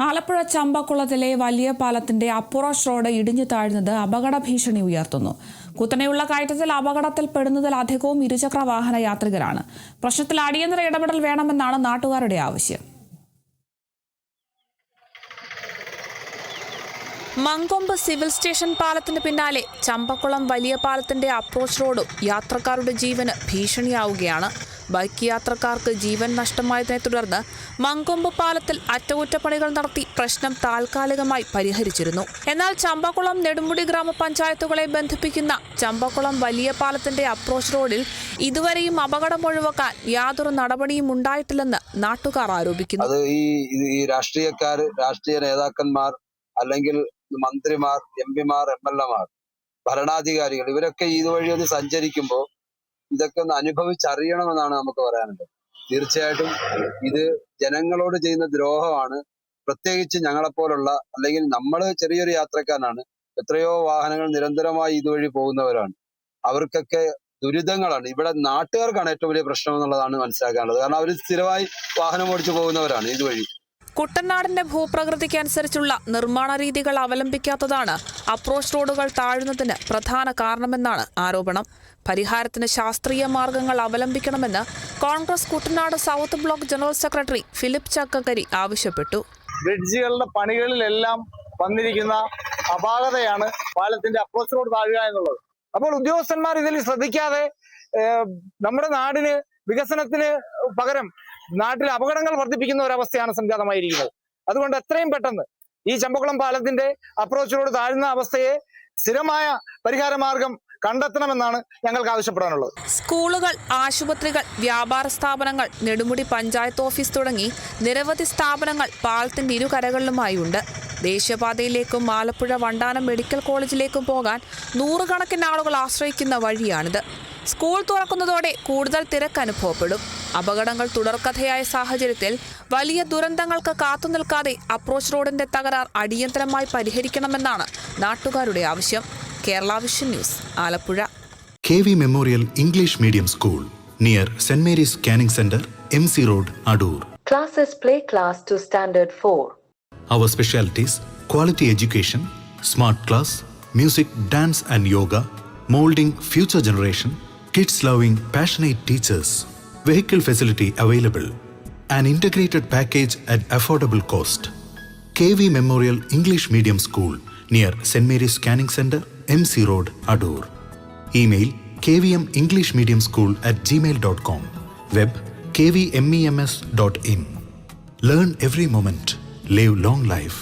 ആലപ്പുഴ ചമ്പക്കുളത്തിലെ വലിയ പാലത്തിന്റെ approach road ഇടിഞ്ഞു താഴ്ന്നത് അപകട ഭീഷണി ഉയർത്തുന്നു. കുത്തനെയുള്ള കയറ്റത്തിൽ അപകടത്തിൽപ്പെടുന്നതിലധികവും ഇരുചക്ര വാഹന യാത്രികരാണ്. പ്രശ്നത്തിൽ അടിയന്തര ഇടപെടൽ വേണമെന്നാണ് നാട്ടുകാരുടെ ആവശ്യം. മങ്കൊമ്പ് സിവിൽ സ്റ്റേഷൻ പാലത്തിന് പിന്നാലെ ചമ്പക്കുളം വലിയ പാലത്തിന്റെ അപ്രോച്ച് റോഡും യാത്രക്കാരുടെ ജീവന് ഭീഷണിയാവുകയാണ്. ബൈക്ക് യാത്രക്കാർക്ക് ജീവൻ നഷ്ടമായതിനെ തുടർന്ന് മങ്കൊമ്പ് പാലത്തിൽ അറ്റകുറ്റപ്പണികൾ നടത്തി പ്രശ്നം താൽക്കാലികമായി പരിഹരിച്ചിരുന്നു. എന്നാൽ ചമ്പക്കുളം നെടുമുടി ഗ്രാമപഞ്ചായത്തുകളെ ബന്ധിപ്പിക്കുന്ന ചമ്പക്കുളം വലിയ പാലത്തിന്റെ അപ്രോച്ച് റോഡിൽ ഇതുവരെയും അപകടം ഒഴിവാക്കാൻ യാതൊരു നടപടിയും ഉണ്ടായിട്ടില്ലെന്ന് നാട്ടുകാർ ആരോപിക്കുന്നു. അത് ഈ രാഷ്ട്രീയ നേതാക്കന്മാർ അല്ലെങ്കിൽ മന്ത്രിമാർ, എംപിമാർ, MLAമാർ, ഭരണാധികാരികൾ ഇവരൊക്കെ ഇതുവഴി ഒന്ന് സഞ്ചരിക്കുമ്പോൾ ഇതൊക്കെ ഒന്ന് അനുഭവിച്ചറിയണമെന്നാണ് നമുക്ക് പറയാനുള്ളത്. തീർച്ചയായിട്ടും ഇത് ജനങ്ങളോട് ചെയ്യുന്ന ദ്രോഹമാണ്. പ്രത്യേകിച്ച് ഞങ്ങളെപ്പോലുള്ള അല്ലെങ്കിൽ നമ്മൾ ചെറിയൊരു യാത്രക്കാരനാണ്. എത്രയോ വാഹനങ്ങൾ നിരന്തരമായി ഇതുവഴി പോകുന്നവരാണ്. അവർക്കൊക്കെ ദുരിതങ്ങളാണ്. ഇവിടെ നാട്ടുകാർക്കാണ് ഏറ്റവും വലിയ പ്രശ്നം എന്നുള്ളതാണ് മനസ്സിലാക്കാനുള്ളത്. കാരണം അവർ സ്ഥിരമായി വാഹനം ഓടിച്ചു പോകുന്നവരാണ് ഇതുവഴി. കുട്ടനാടിന്റെ ഭൂപ്രകൃതിക്ക് അനുസരിച്ചുള്ള നിർമ്മാണ രീതികൾ അവലംബിക്കാത്തതാണ് അപ്രോച്ച് റോഡുകൾ താഴുന്നതിന് പ്രധാന കാരണമെന്നാണ് ആരോപണം. പരിഹാരത്തിന് ശാസ്ത്രീയ മാർഗങ്ങൾ അവലംബിക്കണമെന്ന് Congress Kuttanad south block general secretary Philip Chakkakkari ആവശ്യപ്പെട്ടു. ബ്രിഡ്ജുകളുടെ പണികളിലെല്ലാം വന്നിരിക്കുന്ന അപാകതയാണ് പാലത്തിന്റെ അപ്രോച്ച് റോഡ് താഴുക എന്നുള്ളത്. അപ്പോൾ ഉദ്യോഗസ്ഥന്മാർ ഇതിൽ ശ്രദ്ധിക്കാതെ നമ്മുടെ നാടിന് വികസനത്തിന് പകരം നാട്ടിൽ അപകടങ്ങൾ വർദ്ധിപ്പിക്കുന്ന ഒരവസ്ഥയാണ് സംജാതമായിരിക്കുന്നത്. അതുകൊണ്ട് എത്രയും പെട്ടെന്ന് ഈ ചമ്പക്കുളം പാലത്തിന്റെ അപ്രോച്ച് റോഡ് താഴ്ന്ന അവസ്ഥയെ സ്ഥിരമായ പരിഹാര മാർഗം കണ്ടെത്തണമെന്നാണ് ഞങ്ങൾക്ക് ആവശ്യപ്പെടാനുള്ളത്. സ്കൂളുകൾ, ആശുപത്രികൾ, വ്യാപാര സ്ഥാപനങ്ങൾ, നെടുമുടി പഞ്ചായത്ത് ഓഫീസ് തുടങ്ങി നിരവധി സ്ഥാപനങ്ങൾ പാലത്തിന്റെ ഇരുകരകളിലുമായി ഉണ്ട്. ദേശീയപാതയിലേക്കും ആലപ്പുഴ വണ്ടാനം മെഡിക്കൽ കോളേജിലേക്കും പോകാൻ നൂറുകണക്കിന് ആളുകൾ ആശ്രയിക്കുന്ന വഴിയാണിത്. സ്കൂൾ തുറക്കുന്നതോടെ കൂടുതൽ തിരക്ക് അനുഭവപ്പെടും. അപകടങ്ങൾ തുടർക്കഥയായ സാഹചര്യത്തിൽ വലിയ ദുരന്തങ്ങൾക്ക് കാത്തുനിൽക്കാതെ അപ്രോച്ച് റോഡിന്റെ തകരാർ അടിയന്തരമായി പരിഹരിക്കണമെന്നാണ് നാട്ടുകാരുടെ ആവശ്യം. Kerala vision news, Alappuzha. KV Memorial English Medium School near St. Mary's Canning Center, MC Road, Adur. Classes play class to standard 4. Our specialties: quality education, smart class, music, dance and yoga, molding future generation, kids loving passionate teachers, vehicle facility available, an integrated package at affordable cost. KV Memorial English Medium School near St. Mary's Canning Center, MC Road, Adur. Email kvmenglishmediumschool@gmail.com. Web kvmems.in. Learn every moment. Live long life.